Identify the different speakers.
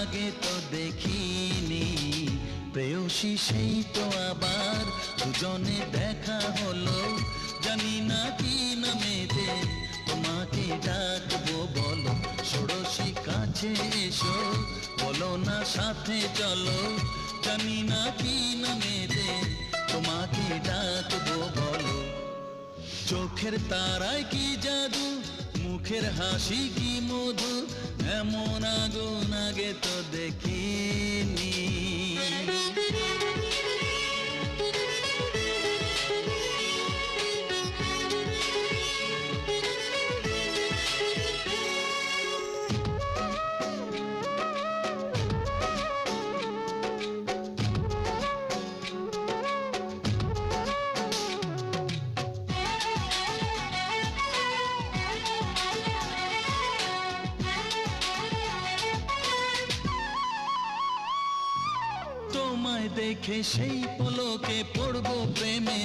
Speaker 1: আগে তো দেখিনি প্রেয়সী, সেই তো আবার দুজনে দেখা হলো। জানি না কি নামেতে তোমাকে ডাকবো, বলো ষোড়শী কাছে এসো, বলো না সাথে চলো। জানি না কি নামেতে তোমাকে ডাকবো, বলো। চোখের তারায় কি জাদু, মুখের হাসি কি মধু, এমন আগুন আগে তো দেখিনি। তোমায় দেখে সেই পলকে পড়বো প্রেমে